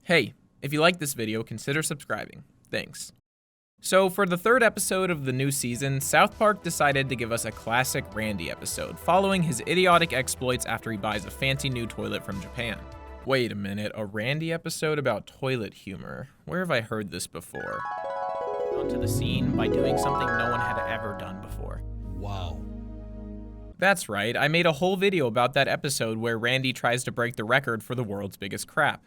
Hey, if you like this video, consider subscribing. Thanks. So for the third episode of the new season, South Park decided to give us a classic Randy episode, following his idiotic exploits after he buys a fancy new toilet from Japan. Wait a minute, a Randy episode about toilet humor? Where have I heard this before? Onto the scene by doing something no one had ever done before. Wow. That's right, I made a whole video about that episode where Randy tries to break the record for the world's biggest crap.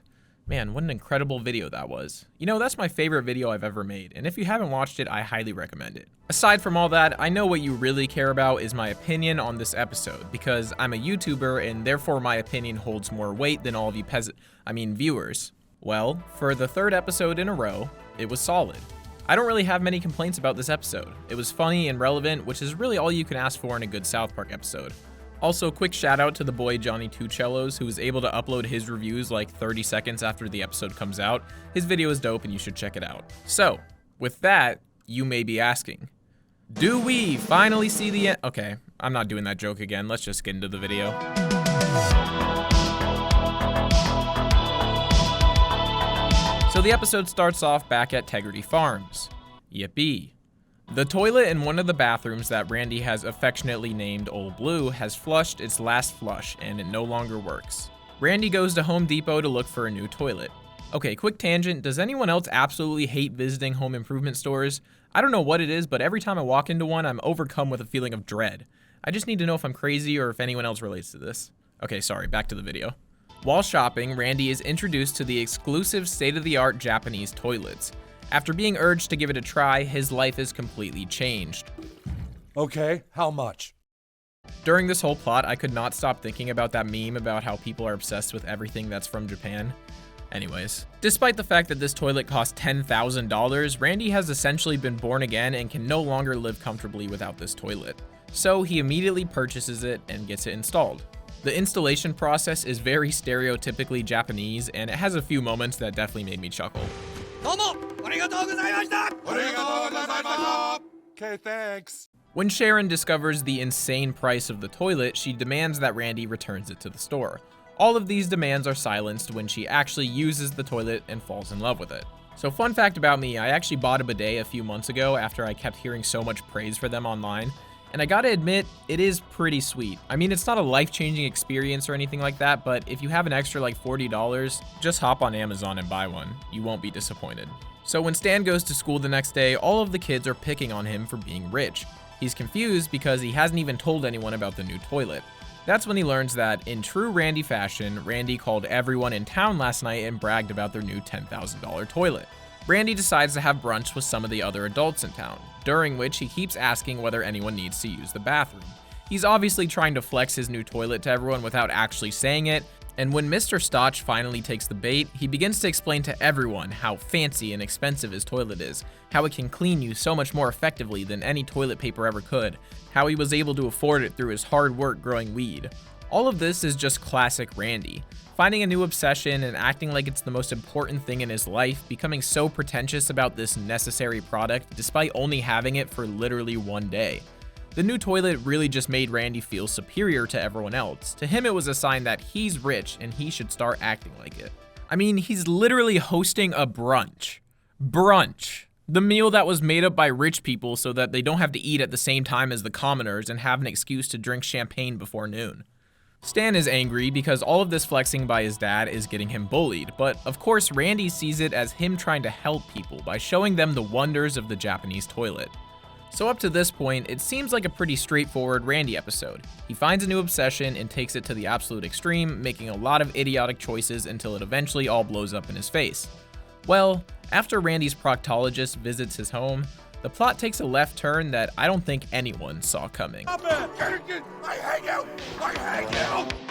Man, what an incredible video that was. You know, that's my favorite video I've ever made, and if you haven't watched it, I highly recommend it. Aside from all that, I know what you really care about is my opinion on this episode, because I'm a YouTuber and therefore my opinion holds more weight than all of you viewers. Well, for the third episode in a row, it was solid. I don't really have many complaints about this episode. It was funny and relevant, which is really all you can ask for in a good South Park episode. Also, quick shout out to the boy Johnny Two Cellos, who was able to upload his reviews like 30 seconds after the episode comes out. His video is dope and you should check it out. So, with that, you may be asking, do we finally see the end? Okay, I'm not doing that joke again. Let's just get into the video. So the episode starts off back at Tegrity Farms. Yippee. The toilet in one of the bathrooms that Randy has affectionately named Old Blue has flushed its last flush and it no longer works. Randy goes to Home Depot to look for a new toilet. Okay, quick tangent, does anyone else absolutely hate visiting home improvement stores? I don't know what it is, but every time I walk into one, I'm overcome with a feeling of dread. I just need to know if I'm crazy or if anyone else relates to this. Okay, sorry, back to the video. While shopping, Randy is introduced to the exclusive state-of-the-art Japanese toilets. After being urged to give it a try, his life is completely changed. Okay, how much? During this whole plot, I could not stop thinking about that meme about how people are obsessed with everything that's from Japan. Anyways, despite the fact that this toilet cost $10,000, Randy has essentially been born again and can no longer live comfortably without this toilet. So he immediately purchases it and gets it installed. The installation process is very stereotypically Japanese, and it has a few moments that definitely made me chuckle. Okay, thanks. When Sharon discovers the insane price of the toilet, she demands that Randy returns it to the store. All of these demands are silenced when she actually uses the toilet and falls in love with it. So fun fact about me, I actually bought a bidet a few months ago after I kept hearing so much praise for them online. And I gotta admit, it is pretty sweet. I mean, it's not a life-changing experience or anything like that, but if you have an extra like $40, just hop on Amazon and buy one. You won't be disappointed. So when Stan goes to school the next day, all of the kids are picking on him for being rich. He's confused because he hasn't even told anyone about the new toilet. That's when he learns that, in true Randy fashion, Randy called everyone in town last night and bragged about their new $10,000 toilet. Randy decides to have brunch with some of the other adults in town, during which he keeps asking whether anyone needs to use the bathroom. He's obviously trying to flex his new toilet to everyone without actually saying it, and when Mr. Stotch finally takes the bait, he begins to explain to everyone how fancy and expensive his toilet is, how it can clean you so much more effectively than any toilet paper ever could, how he was able to afford it through his hard work growing weed. All of this is just classic Randy. Finding a new obsession and acting like it's the most important thing in his life, becoming so pretentious about this necessary product despite only having it for literally one day. The new toilet really just made Randy feel superior to everyone else. To him, it was a sign that he's rich and he should start acting like it. I mean, he's literally hosting a brunch. Brunch. The meal that was made up by rich people so that they don't have to eat at the same time as the commoners and have an excuse to drink champagne before noon. Stan is angry because all of this flexing by his dad is getting him bullied, but of course Randy sees it as him trying to help people by showing them the wonders of the Japanese toilet. So up to this point, it seems like a pretty straightforward Randy episode. He finds a new obsession and takes it to the absolute extreme, making a lot of idiotic choices until it eventually all blows up in his face. Well, after Randy's proctologist visits his home, the plot takes a left turn that I don't think anyone saw coming. Stop it! I hate you! I hate you!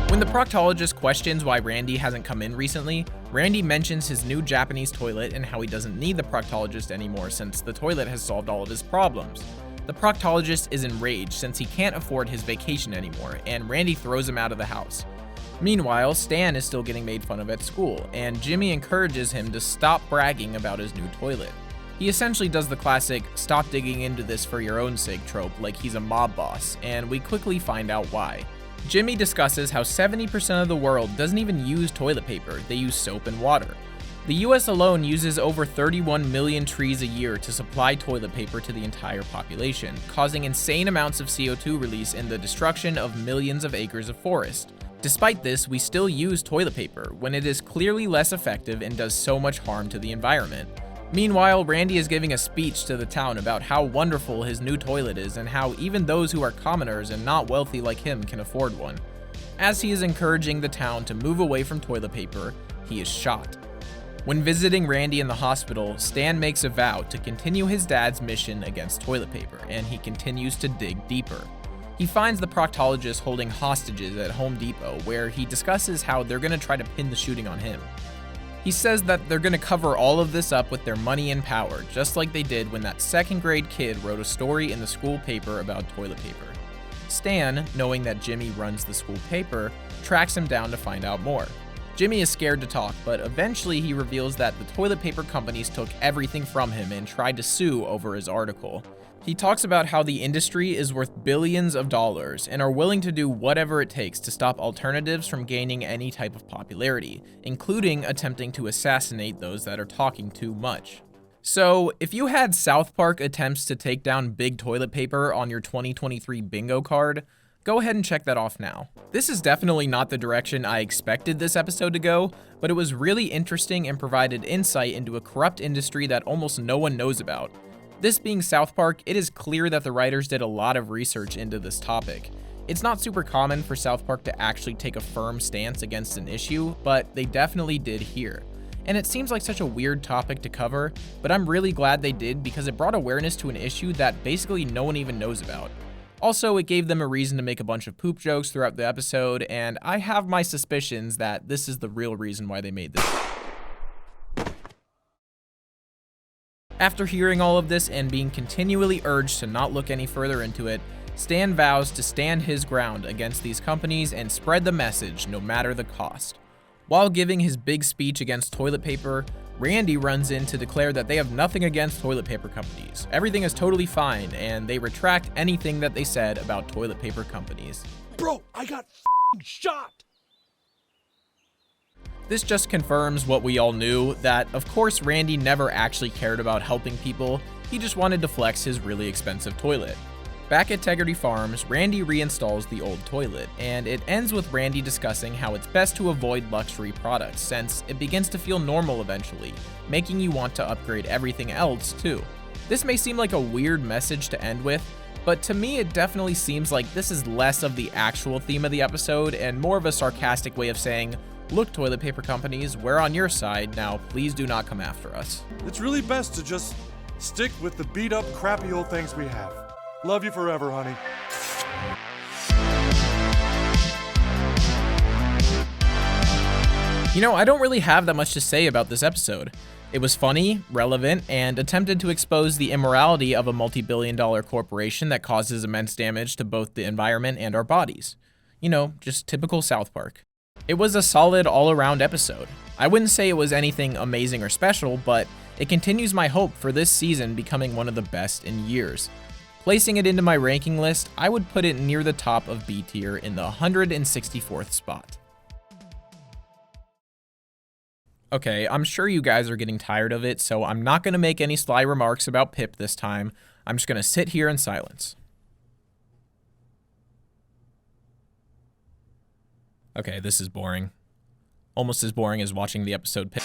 When the proctologist questions why Randy hasn't come in recently, Randy mentions his new Japanese toilet and how he doesn't need the proctologist anymore since the toilet has solved all of his problems. The proctologist is enraged since he can't afford his vacation anymore, and Randy throws him out of the house. Meanwhile, Stan is still getting made fun of at school, and Jimmy encourages him to stop bragging about his new toilet. He essentially does the classic, stop digging into this for your own sake trope like he's a mob boss, and we quickly find out why. Jimmy discusses how 70% of the world doesn't even use toilet paper, they use soap and water. The US alone uses over 31 million trees a year to supply toilet paper to the entire population, causing insane amounts of CO2 release and the destruction of millions of acres of forest. Despite this, we still use toilet paper, when it is clearly less effective and does so much harm to the environment. Meanwhile, Randy is giving a speech to the town about how wonderful his new toilet is and how even those who are commoners and not wealthy like him can afford one. As he is encouraging the town to move away from toilet paper, he is shot. When visiting Randy in the hospital, Stan makes a vow to continue his dad's mission against toilet paper, and he continues to dig deeper. He finds the proctologist holding hostages at Home Depot, where he discusses how they're going to try to pin the shooting on him. He says that they're going to cover all of this up with their money and power, just like they did when that second grade kid wrote a story in the school paper about toilet paper. Stan, knowing that Jimmy runs the school paper, tracks him down to find out more. Jimmy is scared to talk, but eventually he reveals that the toilet paper companies took everything from him and tried to sue over his article. He talks about how the industry is worth billions of dollars and are willing to do whatever it takes to stop alternatives from gaining any type of popularity, including attempting to assassinate those that are talking too much. So, if you had South Park attempts to take down big toilet paper on your 2023 bingo card, go ahead and check that off now. This is definitely not the direction I expected this episode to go, but it was really interesting and provided insight into a corrupt industry that almost no one knows about. This being South Park, it is clear that the writers did a lot of research into this topic. It's not super common for South Park to actually take a firm stance against an issue, but they definitely did here. And it seems like such a weird topic to cover, but I'm really glad they did because it brought awareness to an issue that basically no one even knows about. Also, it gave them a reason to make a bunch of poop jokes throughout the episode, and I have my suspicions that this is the real reason why they made this. After hearing all of this and being continually urged to not look any further into it, Stan vows to stand his ground against these companies and spread the message no matter the cost. While giving his big speech against toilet paper, Randy runs in to declare that they have nothing against toilet paper companies. Everything is totally fine, and they retract anything that they said about toilet paper companies. Bro, I got f***ing shot! This just confirms what we all knew, that of course Randy never actually cared about helping people, he just wanted to flex his really expensive toilet. Back at Tegrity Farms, Randy reinstalls the old toilet, and it ends with Randy discussing how it's best to avoid luxury products since it begins to feel normal eventually, making you want to upgrade everything else too. This may seem like a weird message to end with, but to me it definitely seems like this is less of the actual theme of the episode and more of a sarcastic way of saying, look toilet paper companies, we're on your side, now please do not come after us. It's really best to just stick with the beat up, crappy old things we have. Love you forever, honey. You know, I don't really have that much to say about this episode. It was funny, relevant, and attempted to expose the immorality of a multi-billion-dollar corporation that causes immense damage to both the environment and our bodies. You know, just typical South Park. It was a solid all-around episode. I wouldn't say it was anything amazing or special, but it continues my hope for this season becoming one of the best in years. Placing it into my ranking list, I would put it near the top of B tier in the 164th spot. Okay, I'm sure you guys are getting tired of it, so I'm not going to make any sly remarks about Pip this time. I'm just going to sit here in silence. Okay, this is boring. Almost as boring as watching the episode Pip.